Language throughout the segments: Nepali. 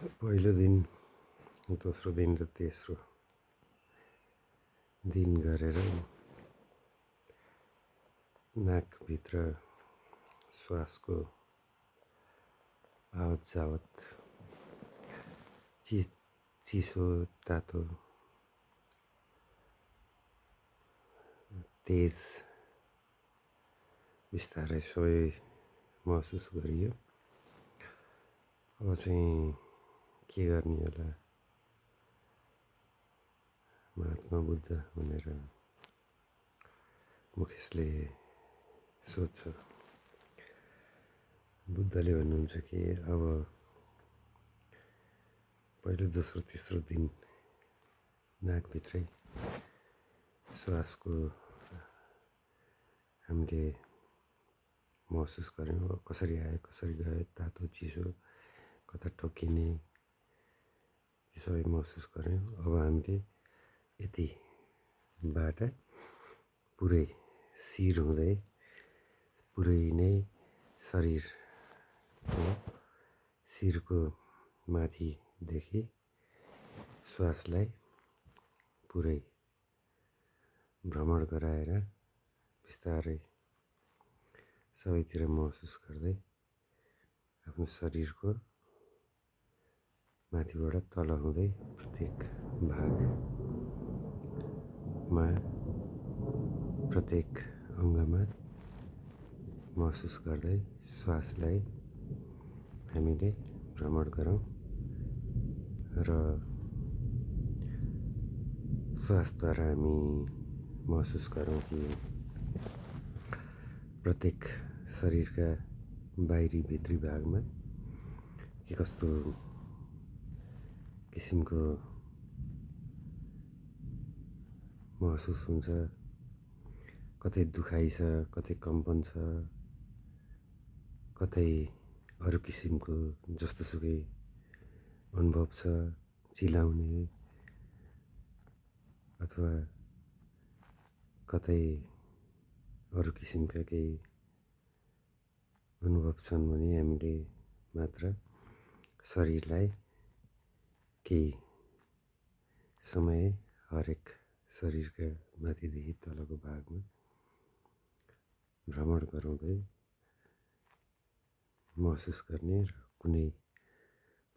पहिलो दिन, दोस्रो दिन र तेस्रो दिन गरेर नाकभित्र श्वासको आवत जावत चिसो तातो तेज बिस्तारै सबै महसुस गरियो। अब चाहिँ के गर्ने होला, महात्मा बुद्ध भनेर मुकेशले सोध्छ। बुद्धले भन्नुहुन्छ कि अब पहिलो दोस्रो तेस्रो दिन नाकभित्रै श्वासको हामीले महसुस गऱ्यौँ। कसरी आयो कसरी गयो, तातो चिसो, कता ठोक्किने, त्यो सबै महसुस गऱ्यौँ। अब हामीले यतिबाट पुरै शिर हुँदै पुरै नै शरीर शिरको माथिदेखि श्वासलाई पुरै भ्रमण गराएर बिस्तारै सबैतिर महसुस गर्दै आफ्नो शरीरको माथिबाट तल हुँदै प्रत्येक भागमा प्रत्येक अङ्गमा महसुस गर्दै श्वासलाई हामीले भ्रमण गरौँ र श्वासद्वारा हामी महसुस गरौँ कि प्रत्येक शरीरका बाहिरी भित्री भागमा के कस्तो किसिमको महसुस हुन्छ, कतै दुखाइ छ, कतै कम्पन छ, कतै अरू किसिमको जस्तोसुकै अनुभव छ, चिलाउने अथवा कतै अरू किसिमका केही अनुभव छन् भने हामीले मात्र शरीरलाई केही समय हरेक शरीरका माथिदेखि तलको भागमा भ्रमण गराउँदै महसुस गर्ने र कुनै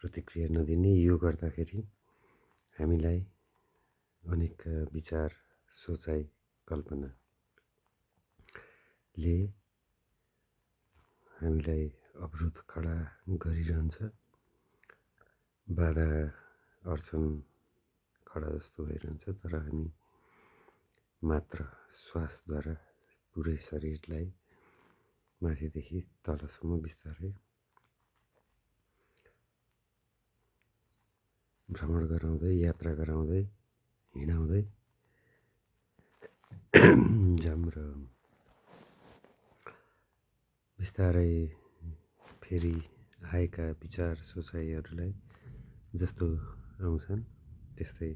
प्रतिक्रिया नदिने। यो गर्दाखेरि हामीलाई अनेक विचार, सोचाइ, कल्पनाले हामीलाई अवरोध खडा गरिरहन्छ, बाधा अड्चन खडा जस्तो भइरहन्छ। तर हामी मात्र श्वासद्वारा पुरै शरीरलाई माथिदेखि तलसम्म बिस्तारै भ्रमण गराउँदै, यात्रा गराउँदै, हिँडाउँदै जाऊँ र बिस्तारै फेरि आएका विचार सोचाइहरूलाई जस्तो आउँछन् त्यस्तै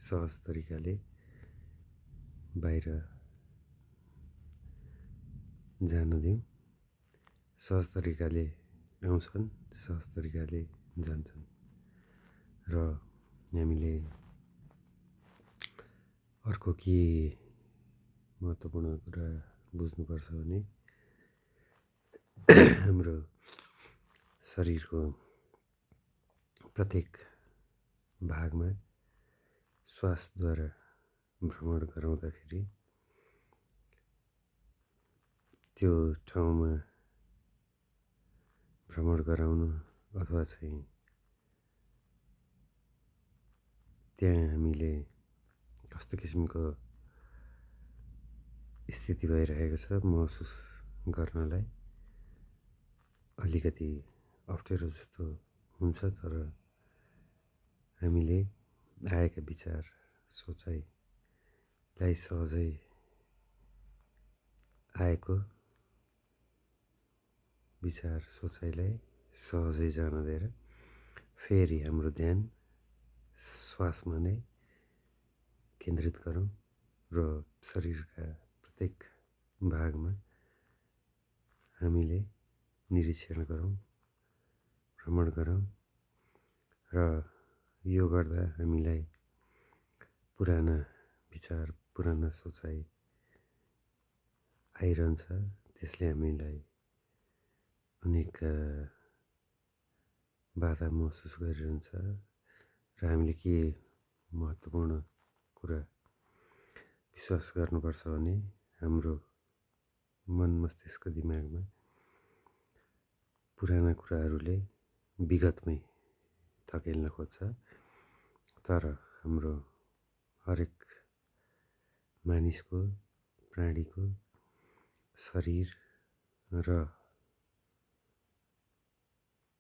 सहज तरिकाले बाहिर जान दिउँ। सहज तरिकाले आउँछन्, सहज तरिकाले जान्छन् र हामीले अर्को के महत्त्वपूर्ण कुरा बुझ्नुपर्छ भने हाम्रो शरीरको प्रत्येक भागमा श्वासद्वारा भ्रमण गराउँदाखेरि त्यो ठाउँमा भ्रमण गराउनु अथवा चाहिँ त्यहाँ हामीले कस्तो किसिमको स्थिति भइरहेको छ महसुस गर्नलाई अलिकति अप्ठ्यारो जस्तो हुन्छ। तर हामीले आएका विचार सोचाइलाई सहजै आएको विचार सोचाइलाई सहजै जान दिएर फेरि हाम्रो ध्यान श्वासमा नै केन्द्रित गरौँ र शरीरका प्रत्येक भागमा हामीले निरीक्षण गरौँ, भ्रमण गरौँ र यो गर्दा हामीलाई पुराना विचार पुराना सोचाइ आइरहन्छ। त्यसले हामीलाई अनेक बाधा महसुस गरिरहन्छ र हामीले के महत्त्वपूर्ण कुरा विश्वास गर्नुपर्छ भने हाम्रो मन मस्तिष्क दिमागमा पुराना कुराहरूले विगतमै धकेल्न खोज्छ। तर हाम्रो हरेक मानिसको प्राणीको शरीर र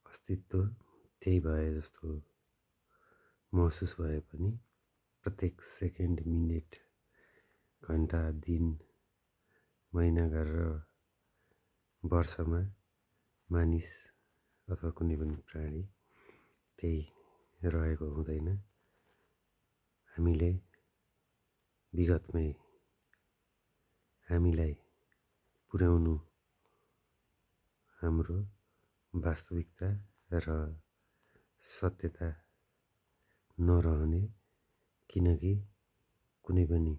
अस्तित्व त्यही भए जस्तो महसुस भए पनि प्रत्येक सेकेन्ड मिनेट घन्टा दिन महिना गरेर वर्षमा मानिस अथवा कुनै पनि प्राणी त्यही रहेको हुँदैन। हामीले विगतमै हामीलाई पुर्याउनु हाम्रो वास्तविकता र सत्यता नरहने, किनकि कुनै पनि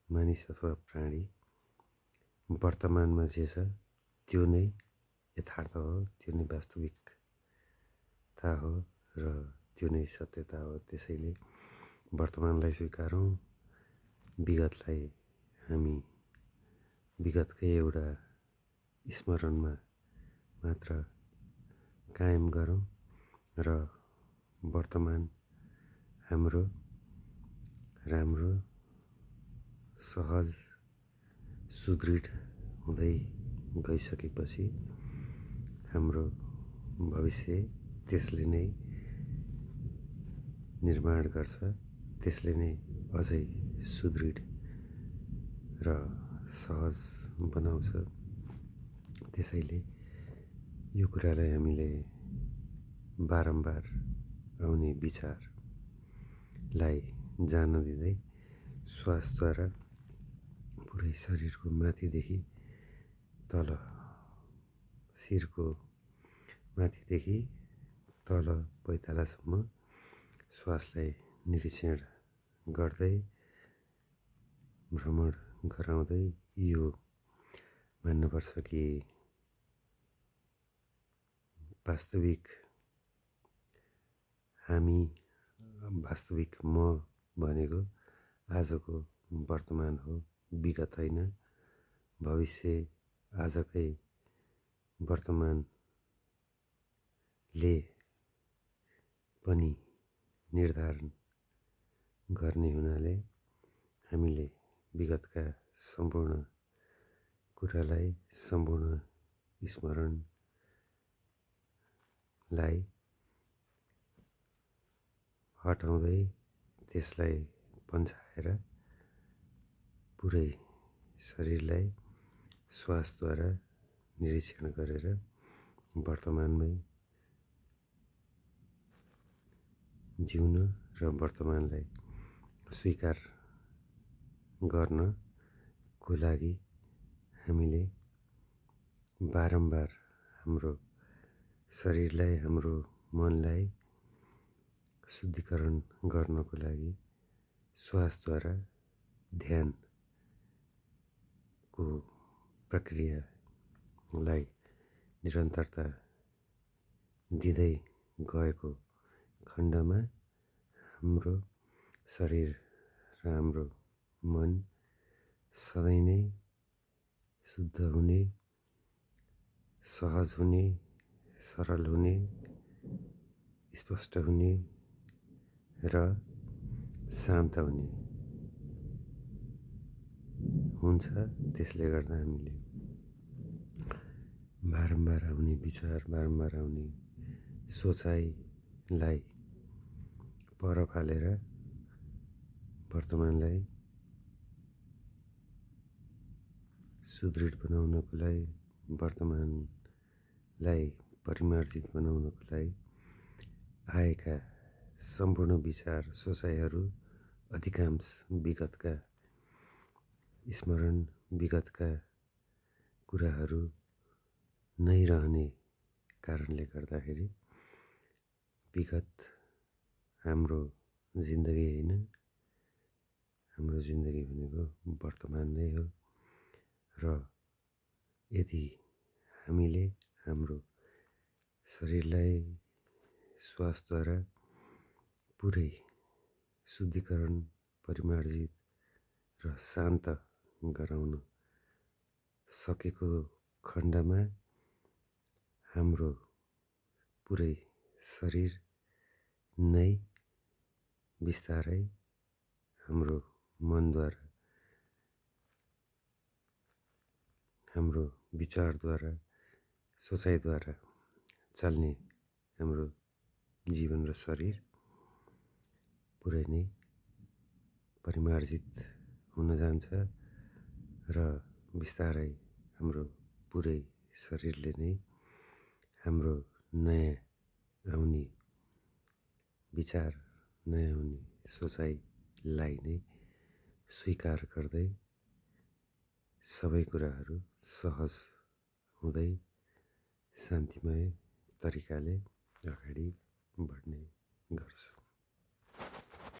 मानिस अथवा प्राणी वर्तमानमा जे छ त्यो नै यथार्थ हो, त्यो नै वास्तविकता हो र त्यो नै सत्यता हो। त्यसैले वर्तमानलाई स्वीकारौँ, विगतलाई हामी विगतकै एउटा स्मरणमा मात्र कायम गरौँ र वर्तमान हाम्रो राम्रो सहज सुदृढ हुँदै गइसकेपछि हाम्रो भविष्य त्यसले नै निर्माण गर्छ, त्यसले नै अझै सुदृढ र सहज बनाउँछ। त्यसैले यो कुरालाई हामीले बारम्बार आउने विचारलाई जान दिँदै श्वासद्वारा पुरै शरीरको माथिदेखि तल, शिरको माथिदेखि तल पैतालासम्म श्वासलाई निरीक्षण गर्दै भ्रमण गराउँदै यो मान्नुपर्छ कि वास्तविक हामी, वास्तविक म भनेको आजको वर्तमान हो, विगत होइन। भविष्य आजकै वर्तमानले पनि निर्धारण गर्ने हुनाले हामीले विगतका सम्पूर्ण कुरालाई, सम्पूर्ण स्मरणलाई हटाउँदै त्यसलाई पन्छाएर पुरै शरीरलाई श्वासद्वारा निरीक्षण गरेर वर्तमानमै जिउन र वर्तमानलाई स्वीकार गर्नको लागि हामीले बारम्बार हाम्रो शरीरलाई, हाम्रो मनलाई शुद्धिकरण गर्नको लागि श्वासद्वारा ध्यानको प्रक्रियालाई निरन्तरता दिँदै गएको खण्डमा हाम्रो शरीर र हाम्रो मन सधैँ नै शुद्ध हुने, सहज हुने, सरल हुने, स्पष्ट हुने र शान्त हुने हुन्छ। त्यसले गर्दा हामीले बारम्बार आउने विचार, बारम्बार आउने सोचाइलाई पर फालेर वर्तमानलाई सुदृढ बनाउनको लागि, वर्तमानलाई परिमार्जित बनाउनको लागि आएका सम्पूर्ण विचार सोचाइहरू अधिकांश विगतका स्मरण, विगतका कुराहरू नै रहने कारणले गर्दाखेरि विगत हाम्रो जिन्दगी होइन, हाम्रो जिन्दगी भनेको वर्तमान नै हो। र यदि हामीले हाम्रो शरीरलाई श्वासद्वारा पुरै शुद्धिकरण, परिमार्जित र शान्त गराउन सकेको खण्डमा हाम्रो पुरै शरीर नै बिस्तारै हाम्रो मनद्वारा, हाम्रो विचारद्वारा, सोचाइद्वारा चल्ने हाम्रो जीवन र शरीर पुरै नै परिमार्जित हुन जान्छ र बिस्तारै हाम्रो पुरै शरीरले नै हाम्रो नयाँ आउने विचार, नयाँ आउने सोचाइलाई नै स्वीकार गर्दै सबै कुराहरू सहज हुँदै शान्तिमय तरिकाले अगाडि बढ्ने गर्छ।